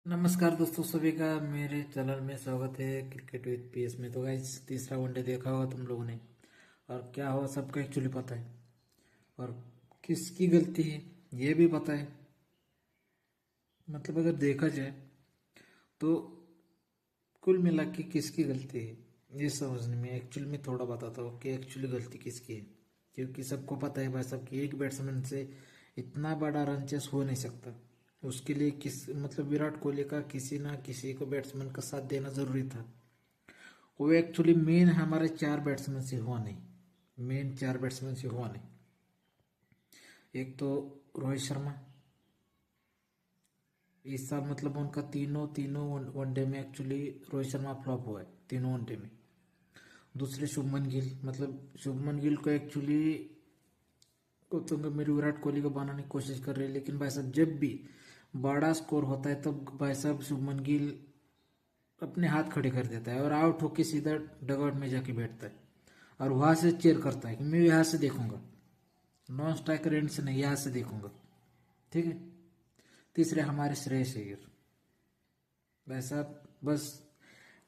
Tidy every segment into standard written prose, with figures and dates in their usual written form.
नमस्कार दोस्तों, सभी का मेरे चैनल में स्वागत है क्रिकेट विद पीएस में। तो गाइस, तीसरा वनडे देखा होगा तुम लोगों ने, और क्या हुआ सबको एक्चुअली पता है, और किसकी गलती है ये भी पता है। मतलब अगर देखा जाए तो कुल मिला के किसकी गलती है ये समझने में एक्चुअल में थोड़ा बताता हूँ कि एक्चुअली गलती किसकी है। क्योंकि सबको पता है भाई साहब कि एक बैट्समैन से इतना बड़ा रन चेस हो नहीं सकता। उसके लिए किस मतलब विराट कोहली का किसी ना किसी को बैट्समैन का साथ देना जरूरी था। वो एक्चुअली मेन हमारे चार बैट्समैन से हुआ नहीं, मेन चार बैट्समैन से हुआ नहीं। एक तो रोहित शर्मा, इस साल मतलब उनका तीनों तीनों वनडे में एक्चुअली रोहित शर्मा फ्लॉप हुआ है तीनों वनडे में। दूसरे शुभमन गिल, मतलब शुभमन गिल को एक्चुअली गौतम गंभीर विराट कोहली को बनाने की कोशिश कर रहे हैं, लेकिन भाई साहब जब भी बड़ा स्कोर होता है तब भाई साहब शुभमन गिल अपने हाथ खड़े कर देता है और आउट होके सीधा डगआउट में जाके बैठता है और वहां से चेयर करता है कि मैं यहाँ से देखूंगा, नॉन स्ट्राइकर एंड से नहीं, यहाँ से देखूंगा। ठीक है। तीसरे हमारे श्रेयस अय्यर, भाई साहब बस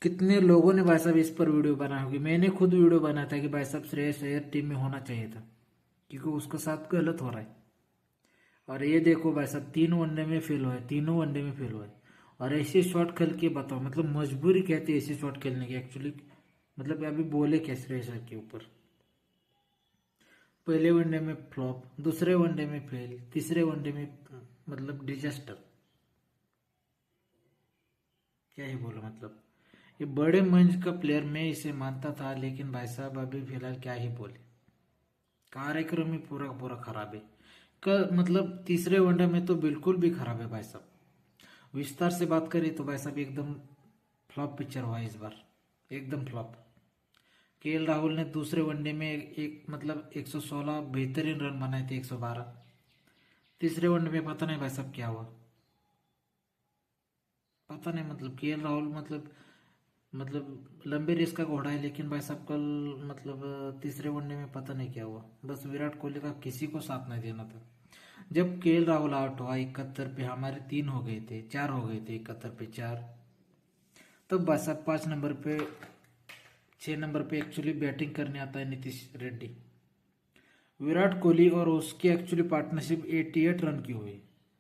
कितने लोगों ने भाई साहब इस पर वीडियो बना होगी, मैंने खुद वीडियो बनाया था कि भाई साहब श्रेयस अय्यर टीम में होना चाहिए था क्योंकि उसके साथ गलत हो रहा है। और ये देखो भाई साहब, तीन वनडे में फेल हुआ है, तीनों वनडे में फेल हुआ है। और ऐसे शॉट खेल के बताओ, मतलब मजबूरी कहते हैं ऐसे शॉट खेलने की एक्चुअली। मतलब अभी बोले क्या श्रेयस अय्यर के ऊपर, पहले वनडे में फ्लॉप, दूसरे वनडे में फेल, तीसरे वनडे में मतलब डिजास्टर। क्या ही बोलो, मतलब ये बड़े मंच का प्लेयर मैं इसे मानता था, लेकिन भाई साहब अभी फिलहाल क्या ही बोले, कार्यक्रम ही पूरा का पूरा खराब है। मतलब तीसरे वनडे में तो बिल्कुल भी खराब है भाई साहब। विस्तार से बात करें तो भाई साहब एकदम फ्लॉप पिक्चर हुआ है इस बार, एकदम फ्लॉप। केएल राहुल ने दूसरे वनडे में एक मतलब 116 बेहतरीन रन बनाए थे, 112। तीसरे वनडे में पता नहीं भाई साहब क्या हुआ, पता नहीं। मतलब केएल राहुल मतलब लंबे रेस का घोड़ा है, लेकिन भाई साहब कल मतलब तीसरे वनडे में पता नहीं क्या हुआ। बस विराट कोहली का किसी को साथ नहीं देना था। जब केएल राहुल आउट हुआ 71 पे, हमारे तीन हो गए थे, चार हो गए थे, 71 पे चार। तब भाई साहब 5 नंबर पे, 6 नंबर पे एक्चुअली बैटिंग करने आता है नीतीश रेड्डी। विराट कोहली और उसकी एक्चुअली पार्टनरशिप 88 रन की हुई।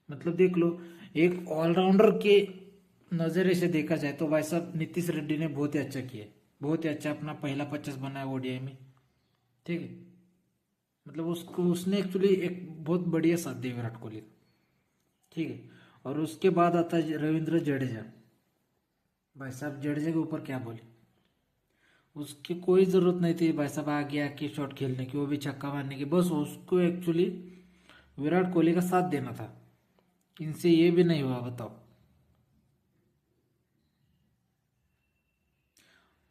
मतलब देख लो, एक ऑलराउंडर के नज़रिए से देखा जाए तो भाई साहब नीतीश रेड्डी ने बहुत ही अच्छा किया, बहुत ही अच्छा अपना पहला 50 बनाया ओडीआई में। ठीक है। मतलब उसको उसने एक्चुअली एक बहुत बढ़िया साथ दिया विराट कोहली का। ठीक है। और उसके बाद आता है रविंद्र जडेजा। भाई साहब जडेजा के ऊपर क्या बोले, उसकी कोई जरूरत नहीं थी भाई साहब आगे आके शॉट खेलने की, वो भी छक्का मारने की। बस उसको एक्चुअली विराट कोहली का साथ देना था। इनसे ये भी नहीं हुआ, बताओ।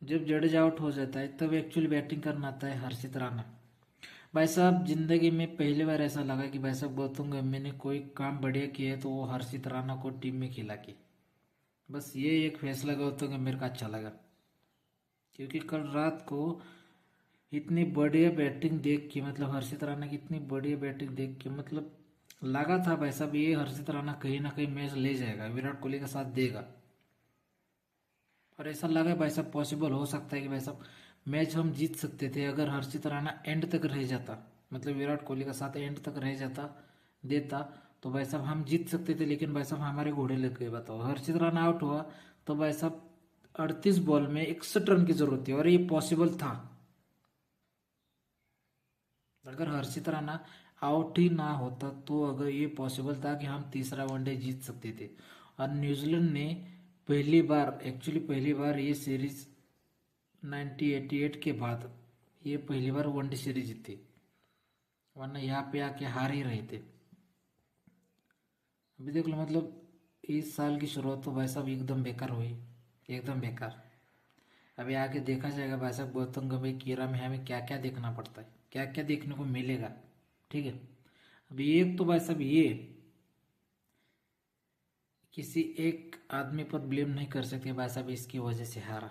जब जडेजा आउट हो जाता है तब एक्चुअली बैटिंग करना आता है हर्षित राणा। भाई साहब जिंदगी में पहली बार ऐसा लगा कि भाई साहब गौतम गंभीर ने कोई काम बढ़िया किया है तो वो हर्षित राणा को टीम में खिला के। बस ये एक फैसला गौतम गंभीर का अच्छा लगा, क्योंकि कल रात को इतनी बढ़िया बैटिंग देख के, मतलब हर्षित राणा की इतनी बढ़िया बैटिंग देख के, मतलब लगा था भाई साहब ये हर्षित राणा कहीं ना कहीं मैच ले जाएगा, विराट कोहली का साथ देगा। और ऐसा लगा भाई साहब पॉसिबल हो सकता है कि भाई साहब मैच हम जीत सकते थे अगर हर्षित राणा एंड तक रह जाता, मतलब विराट कोहली का साथ एंड तक रह जाता, देता, तो भाई साहब हम जीत सकते थे। लेकिन भाई साहब हमारे घोड़े लग गए, बताओ। हर्षित राणा आउट हुआ तो भाई साहब 38 बॉल में 61 रन की जरूरत थी, और ये पॉसिबल था। अगर हर्षित राणा आउट ही ना होता तो अगर ये पॉसिबल था कि हम तीसरा वनडे जीत सकते थे। और न्यूजीलैंड ने पहली बार, एक्चुअली पहली बार ये सीरीज 1988 के बाद ये पहली बार वनडे सीरीज जीती, वरना यहाँ पे आके हार ही रहे थे। अभी देख लो, मतलब इस साल की शुरुआत तो भाई साहब एकदम बेकार हुई, एकदम बेकार। अभी आगे देखा जाएगा भाई साहब गौतम गंभीर की एरा में हमें क्या क्या देखना पड़ता है, क्या क्या देखने को मिलेगा। ठीक है। अभी एक तो भाई साहब ये किसी एक आदमी पर ब्लेम नहीं कर सकते भाई साहब इसकी वजह से हारा,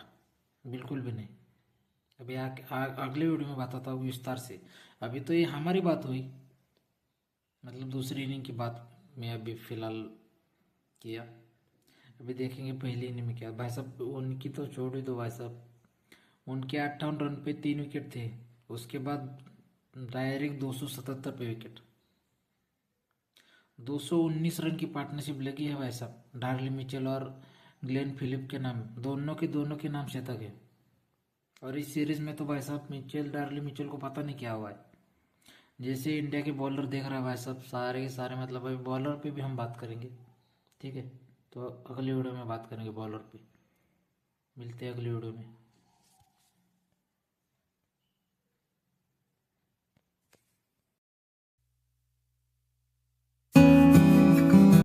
बिल्कुल भी नहीं। अभी अगले वीडियो में बताता हूँ विस्तार से। अभी तो ये हमारी बात हुई, मतलब दूसरी इनिंग की बात मैं अभी फिलहाल किया। अभी देखेंगे पहली इनिंग में क्या भाई साहब, उनकी तो छोड़ ही दो भाई साहब। उनके 58 रन पे 3 विकेट थे, उसके बाद डायरेक्ट 277 पे विकेट। 219 रन की पार्टनरशिप लगी है भाई साहब डार्ली मिचेल और ग्लेन फिलिप के नाम, दोनों के नाम शतक है। और इस सीरीज में तो भाई साहब डार्ली मिचेल को पता नहीं क्या हुआ है। जैसे इंडिया के बॉलर देख रहा है भाई साहब, सारे के सारे, मतलब अभी बॉलर पे भी हम बात करेंगे, ठीक है। तो अगली वीडियो में बात करेंगे बॉलर पे। मिलते हैं अगली वीडियो में।